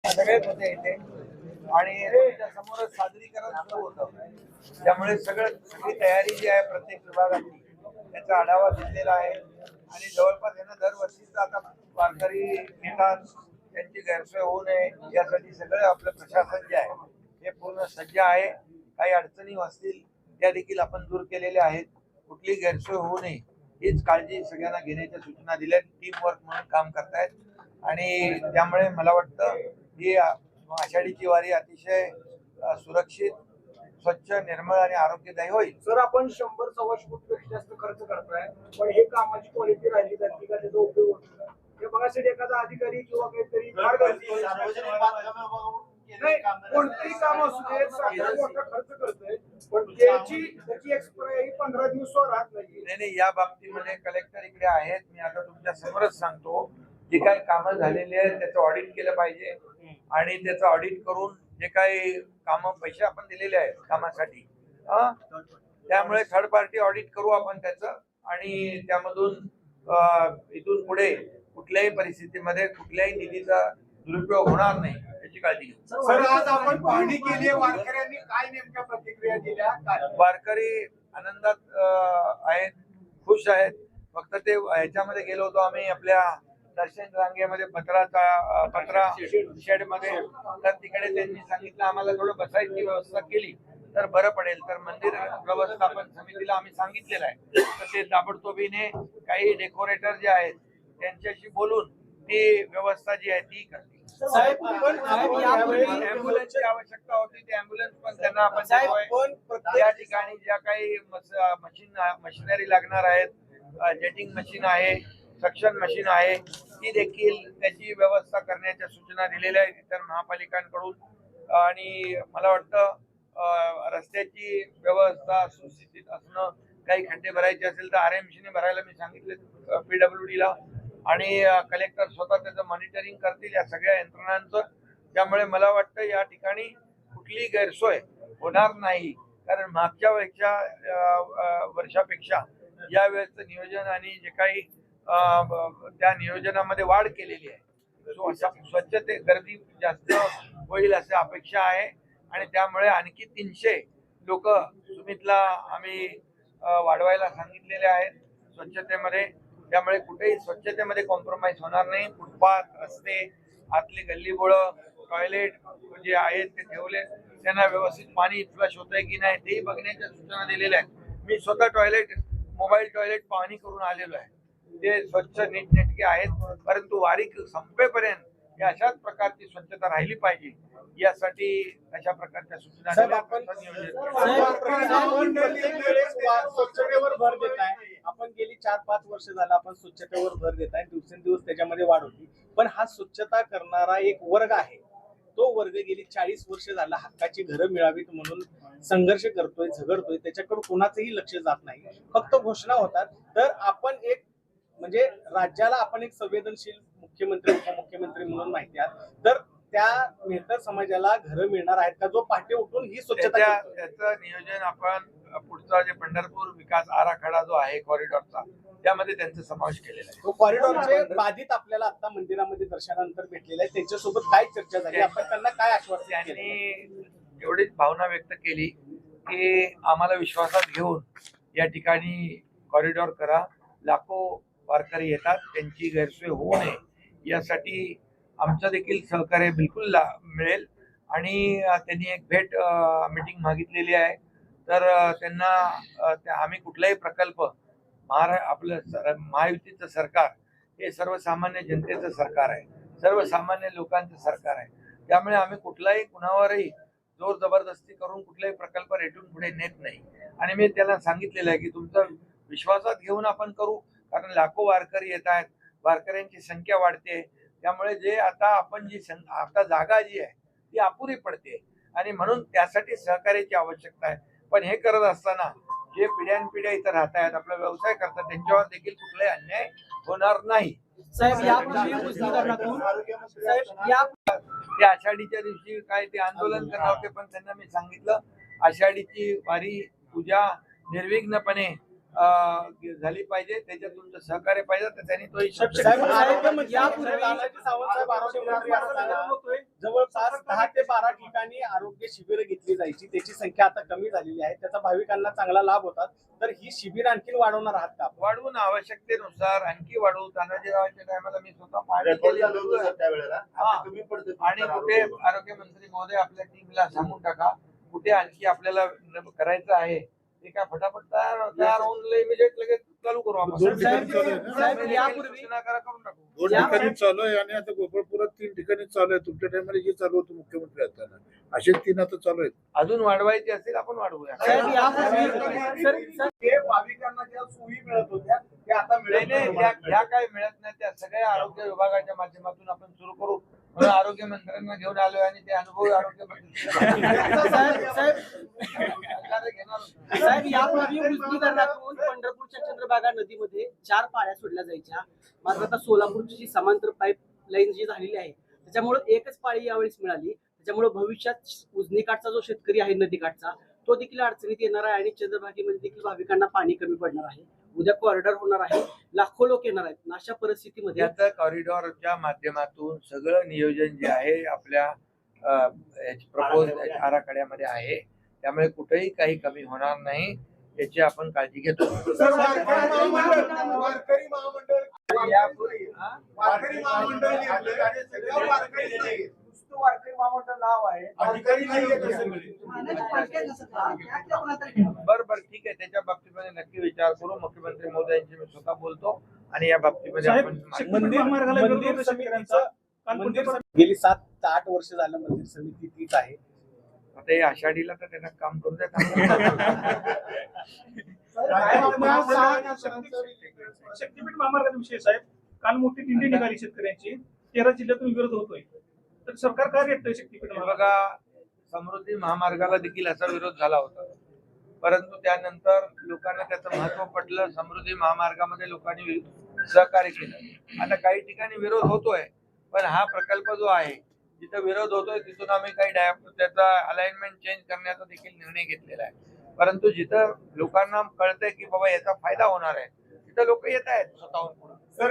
सगळेच होते इथे आणि तुमच्या समोरच सादरीकरण सुरू होतं. त्यामुळे सगळी तयारी जी आहे प्रत्येक विभागाची त्याचा आढावा घेतलेला आहे आणि जवळपास यांना दरवर्षीच आता वारकरी येतात, त्यांची गैरसोय होऊ नये यासाठी सगळं आपलं प्रशासन जे आहे हे पूर्ण सज्ज आहे. काही अडचणी असतील त्या देखील आपण दूर केलेल्या आहेत. कुठली गैरसोय होऊ नये हीच काळजी सगळ्यांना घेण्याच्या सूचना दिल्या. टीम वर्क म्हणून काम करतायत आणि त्यामुळे मला वाटतं ही आषाढीची वारी अतिशय सुरक्षित, स्वच्छ, निर्मळ आणि आरोग्यदायी होईल. सर, आपण 100-125 कोटीपेक्षा जास्त खर्च करताय, पण हे कामाची क्वालिटी राहिली जाते का, त्याचा उपयोग होतो का? हे बघासाठी एखादा अधिकारी किंवा काहीतरी कोणतंही काम असू दे, सरकार मोठा खर्च करतोय, पण त्याची एक्सपायरी 15 दिवस राहत नाही. नाही, या बाबतीमध्ये कलेक्टर इकडे आहेत. मी आता तुमच्या समोरच सांगतो, जे काही कामं झालेली आहेत त्याचं ऑडिट केलं पाहिजे आणि त्याचं ऑडिट करून जे काही कामं पैसे आपण दिलेले आहेत कामासाठी त्यामुळे थर्ड पार्टी ऑडिट करू आपण त्याचं आणि त्यामधून इथून पुढे कुठल्याही परिस्थितीमध्ये कुठल्याही निधीचा दुरुपयोग होणार नाही याची काळजी घेऊ. सर, आज आपण पाहणी केली, वारकऱ्यांनी काय नेमक्या प्रतिक्रिया दिल्या? वारकरी आनंदात आहेत, खुश आहेत. फक्त ते ह्याच्यामध्ये गेलो होतो आम्ही आपल्या दर्शन रांगेमध्ये पत्रा शेड मध्ये, तर तिकडे त्यांनी सांगितलं आम्हाला थोडं बसायची व्यवस्था केली तर बरं पडेल. तर मंदिर व्यवस्थापन समितीला आम्ही सांगितलेलं आहे तर ते ताबडतोबीने काही डेकोरेटर जे आहेत त्यांच्याशी बोलून ती व्यवस्था जी आहे ती करतील. ॲम्ब्युलन्सची आवश्यकता होती, ती ॲम्ब्युलन्स पण त्यांना आपण त्या ठिकाणी ज्या काही मशिनरी लागणार आहेत, जेटिंग मशीन आहे, सक्शन मशीन आहे, ती देखील त्याची व्यवस्था करण्याच्या सूचना दिलेल्या आहेत इतर महापालिकांकडून. आणि मला वाटतं रस्त्याची व्यवस्था सुस्थितीत असणं, काही खड्डे भरायचे असेल तर आरएमसीने भरायला मी सांगितले PWDला आणि कलेक्टर स्वतः त्याचं मॉनिटरिंग करतील या सगळ्या यंत्रणांचं. त्यामुळे मला वाटतं या ठिकाणी कुठलीही गैरसोय होणार नाही, कारण मागच्या वर्षापेक्षा या वेळेचं नियोजन आणि जे काही त्या नियोजनामध्ये वाढ केलेली आहे. स्वच्छते गर्दी जास्त होईल अशी अपेक्षा आहे आणि त्यामुळे आणखी 300 लोक सुमितला आम्ही वाढवायला सांगितलेले आहेत स्वच्छतेमध्ये. त्यामुळे कुठेही स्वच्छतेमध्ये कॉम्प्रोमाइज होणार नाही. फुटपाथ, रस्ते, आतली गल्लीबोळं, टॉयलेट जे आहेत ते ठेवले, त्यांना व्यवस्थित पाणी फ्लश होतंय की नाही तेही बघण्याच्या सूचना दिलेल्या आहेत. मी स्वतः मोबाईल टॉयलेट पाहणी करून आलेलो आहे. ते स्वच्छ नीटनेटके आहेत, परंतु वारी संपेपर्यंत या अशाच प्रकारची स्वच्छता राहिली पाहिजे यासाठी अशा प्रकारच्या सूचना स्वच्छतेवर भर देत आहे. आपण गेली 4-5 वर्ष झालं आपण स्वच्छतेवर भर देत आहे, दिवसेंदिवस त्याच्यामध्ये वाढ होती. पण हा स्वच्छता करणारा एक वर्ग आहे, तो वर्ग गेली 40 वर्ष झाला हक्काची घरं मिळावीत म्हणून संघर्ष करतोय, झगडतोय. त्याच्याकडे कोणाचंही लक्ष जात नाही, फक्त घोषणा होतात. तर आपण एक म्हणजे राज्याला आपण एक संवेदनशील मुख्यमंत्री उपमुख्यमंत्री म्हणून माहिती आहे, तर त्या मेहतर समाजाला घरं मिळणार आहेत का जो पहाटे उठून ही स्वच्छता? त्याचं नियोजन आपण पुढचा जे पंढरपूर विकास आराखडा जो आहे कॉरिडॉरचा, त्यामध्ये त्यांचा समावेश केलेला आहे. तो कॉरिडॉरचे बाधित आपल्याला आता मंदिरामध्ये दर्शनानंतर भेटलेले आहे, त्यांच्यासोबत काय चर्चा झाली, आपण त्यांना काय आश्वासन? त्यांनी एवढीच भावना व्यक्त केली की आम्हाला विश्वासात घेऊन या ठिकाणी कॉरिडॉर करा, लाखो वारकरी येतात, त्यांची गैरसोय होऊ नये यासाठी आमचं देखील सहकार्य बिलकुल मिळेल. आणि त्यांनी एक मीटिंग मागितलेली आहे. तर त्यांना आम्ही कुठलाही प्रकल्प आपलं महायुतीचं सरकार हे सर्वसामान्य जनतेचं सरकार आहे, सर्वसामान्य लोकांचं सरकार आहे. त्यामुळे आम्ही कुणावरही जोर जबरदस्ती करून कुठलाही प्रकल्प रेटून पुढे नेत नाही. आणि मी त्याला सांगितलेलं आहे की तुमचं विश्वासात घेऊन आपण करू, कारण लाखो वारकरी येत आहेत, वारकऱ्यांची संख्या वाढते. त्यामुळे जे आपण आता जागा जी आहे ती अपुरी पडते आणि म्हणून त्यासाठी सहकार्याची आवश्यकता आहे. पण हे करत असताना जे पिढ्यानपिढ्या इथं राहत आहेत, आपला व्यवसाय करतात, त्यांच्यावर देखील कुठलाही अन्याय होणार नाही. ते आषाढीच्या दिवशी काय ते आंदोलन करणार होते, पण त्यांना मी सांगितलं आषाढीची वारी पूजा निर्विघ्नपणे झाली पाहिजे, त्याच्यात तुमचं सहकार्य पाहिजे. तर त्यांनी तो जवळ जवळपास 10 ते 12 ठिकाणी आरोग्य शिबिरं घेतली जायची, त्याची संख्या आता कमी झालेली आहे, त्याचा भाविकांना चांगला लाभ होतात. तर ही शिबिर आणखी वाढवणार आहात का? वाढवून आवश्यकतेनुसार आणखी वाढवू. तानाजीरावांच्या टायमाला मी स्वतः पाहणी रेकॉर्ड केली झालं होतं सर त्यावेळेला. आता हा. कमी पडतं. आणि कुठे आरोग्य मंत्री महोदय आपल्या टीमला सांगून टाका कुठे आणखी आपल्याला करायचं आहे ते काय फटाफट तयार होऊन इमिजिएट लगेच चालू करू आपण. दोन ठिकाणी चालू आहे ना? साहेब, यापूर्वी- सूचना करा, करून टाकू. 2 ठिकाणी चालू आहे आणि आता गोपाळपुरात 3 ठिकाणी चालू आहे. तुमच्या टायमाला जे चालू होतं मुख्यमंत्री असताना असे 3 आता चालू आहेत. अजून वाढवायची असेल आपण वाढवूया. साहेब, यापूर्वी- हे भाविकांना ज्या सोयी मिळत होत्या त्या आता नाही मिळत नाही, नाही. ज्या काही मिळत नाही त्या सगळ्या आरोग्य विभागाच्या माध्यमातून आपण सुरू करू. म्हणून आरोग्य मंत्र्यांना घेऊन आलोय आणि ते अनुभवी आरोग्य मंत्री साहेब, यापूर्वी उजनीधरणातून पंढरपूरच्या चंद्रभागा नदीमध्ये 4 पाळ्या सोडल्या जायच्या. मात्र आता सोलापूरची जी समांतर पाईपलाईन जी झालेली आहे त्याच्यामुळे एकच पाळी यावेळेस मिळाली. त्याच्यामुळे भविष्यात उजनीकाठचा जो शेतकरी आहे नदीकाठचा तो देखील अडचणीत येणार आहे आणि चंद्रभागेमध्ये देखील भाविकांना पाणी कमी पडणार आहे. उद्या कॉरिडॉर होणार आहे, लाखो लोक येणार आहेत. अशा परिस्थितीमध्ये याचं कॉरिडॉरच्या माध्यमातून सगळं नियोजन जे आहे आपल्या प्रपोज आराखड्यामध्ये आहे. त्यामुळे कुठेही काही कमी होणार नाही याची आपण काळजी घेतो. सर, वारकरी महामंडळ यापूर्वी हा? वारकरी महामंडळ घेतलं आणि सगळ्या वारकरी नाही. नुसतं वारकरी महामंडळ नाव आहे, अधिकारी नाहीये सगळे. बरं बरं, ठीक आहे. त्याच्या बाबतीमध्ये नक्की विचार करू. मुख्यमंत्री महोदयांशी मी स्वतः बोलतो आणि या बाबतीमध्ये आपण गेली 7 ते 8 वर्ष झालं मंदिर समिती तीच आहे. आता हे आषाढीला तर त्यांना काम करू द्या. शक्तीपीठ महामार्गाचा विषय साहेब, काल मोठी दिंडी निघाली शेतकऱ्यांची, 13 जिल्ह्यातून विरोध होतोय. तर सरकार काय रेटतंय शक्तीपीठ हे महामार्ग? बघा, समृद्धी महामार्गाला देखील असा विरोध झाला होता, परंतु त्यानंतर लोकांना त्याचं महत्व पटलं. समृद्धी महामार्गामध्ये लोकांनी सहकार्य केलं. आता काही ठिकाणी विरोध होतोय, पण हा प्रकल्प जो आहे जिथं विरोध होतोय तिथून आम्ही काही त्याचा अलाइनमेंट चेंज करण्याचा देखील निर्णय घेतलेला आहे. परंतु जिथं लोकांना कळतंय की बाबा याचा फायदा होणार आहे तिथं लोक येत आहेत स्वतःहून पुढे. सर,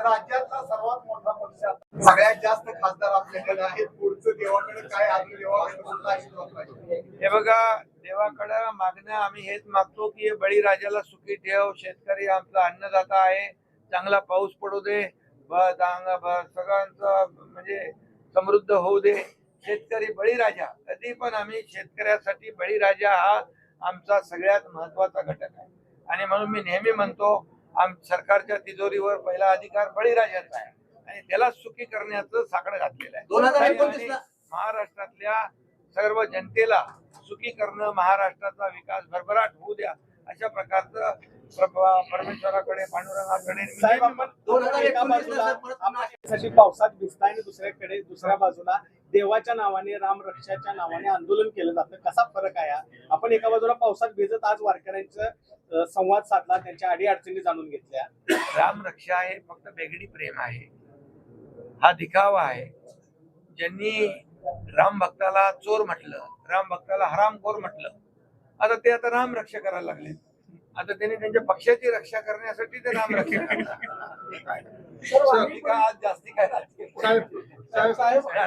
राज्यातला सर्वात मोठा पक्ष आता सगळ्यात जास्त खासदार आपल्याकडे आहेत. पुढचं देवाकडे काय आम्ही देवाकडे कुठला आशीर्वाद पाहिजे? हे बघा, देवाकडं मागणं आम्ही हेच मागतो की हे बळीराजाला सुखी ठेव, शेतकरी आमचा अन्नदाता आहे, चांगला पाऊस पडू दे, सगळ्यांचं म्हणजे समृद्ध होऊ दे. शेतकरी बळीराजा, कधी पण आम्ही शेतकऱ्यासाठी बळीराजा हा आमचा सगळ्यात महत्वाचा घटक आहे. आणि म्हणून मी नेहमी म्हणतो सरकारच्या तिजोरीवर पहिला अधिकार बळीराजाचा आहे आणि त्याला सुखी करण्याचं साकडं घातलेलं आहे. 2029 ला महाराष्ट्रातल्या सर्व जनतेला सुखी करणं, महाराष्ट्राचा विकास भरभराट होऊ द्या अशा प्रकारचं परमेश्वराकडे, पांडुरंगाकडे साहेब, आपण 2029 ला साठी पावसात भिजताय आणि दुसऱ्या बाजूला देवाच्या नावाने, रामरक्षाच्या नावाने आंदोलन केलं जातं. कसा फरक आहे? आपण एका बाजूला पावसात भिजत आज वारकऱ्यांचा संवाद साधला, त्यांच्या अडी अडचणी जाणून घेतल्या. रामरक्षा हे फक्त बेगडी प्रेम आहे, हा दिखावा आहे. ज्यांनी राम भक्ताला चोर म्हटलं, राम भक्ताला हरामखोर म्हटलं, आता ते आता राम रक्षा करायला लागले. आता त्यांनी त्यांच्या पक्षाची रक्षा करण्यासाठी ते राम रक्षा करतात. आज जास्ती काय राजकीय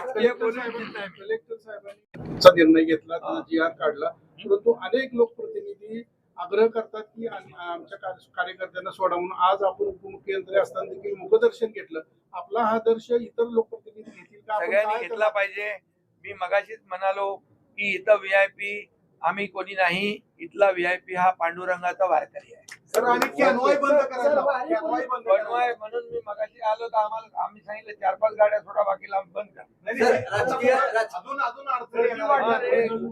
कलेक्टर साहेबांनी निर्णय घेतला, जी आर काढला, परंतु अनेक लोकप्रतिनिधी आग्रह करतात की आमच्या कार्यकर्त्यांना सोडा म्हणून. आज आपण उपमुख्यमंत्री असताना देखील मुखदर्शन घेतलं. आपला हा दर्श इतर लोकप्रतिनिधी घेतील का? आपण सगळ्यांनी काय घेतला पाहिजे. मी मगाशीच म्हणालो की इथं व्हीआयपी आम्ही कोणी नाही, इथला व्हीआयपी हा पांडुरंगाचा वारकरी आहे. सर, आणि कॅनवाय बंद करायला कॅनवाय बंद करायला. बनवाय म्हणून मी मगाशी आलो तर आम्ही सांगितलं 4-5 गाड्या थोडा बाकीला बंद कर. नाही, सर, नाही, अजून अडचणी येणार.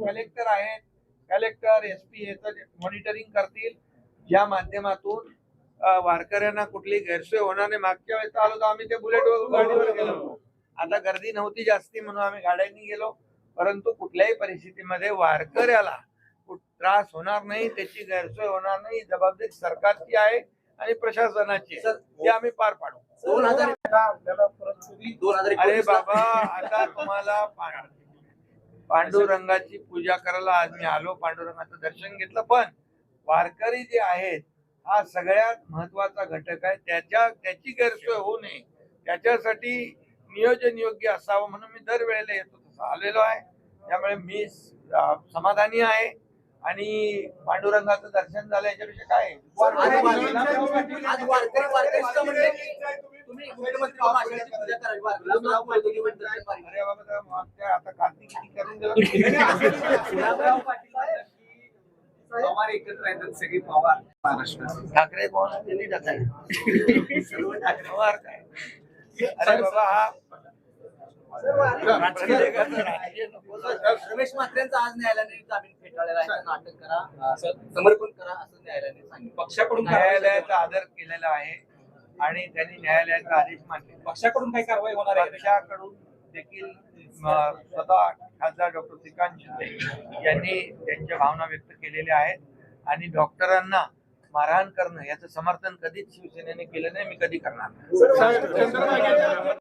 कलेक्टर आहेत, कलेक्टर SP याचं मॉनिटरिंग करतील, ज्या माध्यमातून वारकऱ्यांना कुठली गैरसोय होणार नाही. मागच्या वेळेस आलो तर आम्ही ते बुलेट गाडीवर गेलो. आता गर्दी नव्हती जास्ती म्हणून आम्ही गाड्यांनी गेलो, परंतु कुठल्याही परिस्थितीमध्ये वारकऱ्याला त्रास होणार नाही, त्याची गैरसोय होणार नाही. जबाबदारी सरकारची आहे आणि प्रशासनाची आहे, ते आम्ही पार पाडू. 2029 अरे बाबा, आता तुम्हाला पांडुरंगाची पूजा करायला आज मी आलो, पांडुरंगाचं दर्शन घेतलं, पण वारकरी जे आहेत हा सगळ्यात महत्वाचा घटक आहे. त्याची गैरसोय होऊ नये, त्याच्यासाठी नियोजन योग्य असावं म्हणून मी दरवेळेला येतो. आलेलो आहे. त्यामुळे मी समाधानी आहे आणि पांडुरंगाचं दर्शन झालं याच्यापेक्षा काय आहे? आज वारकरी म्हणले की तुम्ही मुख्यमंत्री माशाची पूजा करावी. गुलाबराव पाटील म्हणतात अरे बाबा मागच्या आता कार्तिकी करून दिलं. गुलाबराव पाटील म्हणतात की पवार एकत्र येतात सगळी पवार महाराष्ट्र. ठाकरे कोण त्यांनी टाकाय सर्व ठाकरे पवार काय? अरे बाबा हा राजकीय नको. रमेश म्हात्रेंचा आज न्यायालयाने जामीन फेटाळलेला आहे. त्यांना अटक करा, समर्पण करा असं न्यायालयाने सांगितलं. पक्षाकडून न्यायालयाचा आदर केलेला आहे आणि त्यांनी न्यायालयाचा आदेश मानले. पक्षाकडून काही कारवाई होणार आहे? पक्षाकडून देखील स्वतः खासदार डॉक्टर श्रीकांत शिंदे यांनी त्यांच्या भावना व्यक्त केलेल्या आहेत आणि डॉक्टरांना मारहाण करणं याचं समर्थन कधीच शिवसेनेने केलं नाही, मी कधी करणार नाही. साहेब, चंद्रभागेच्या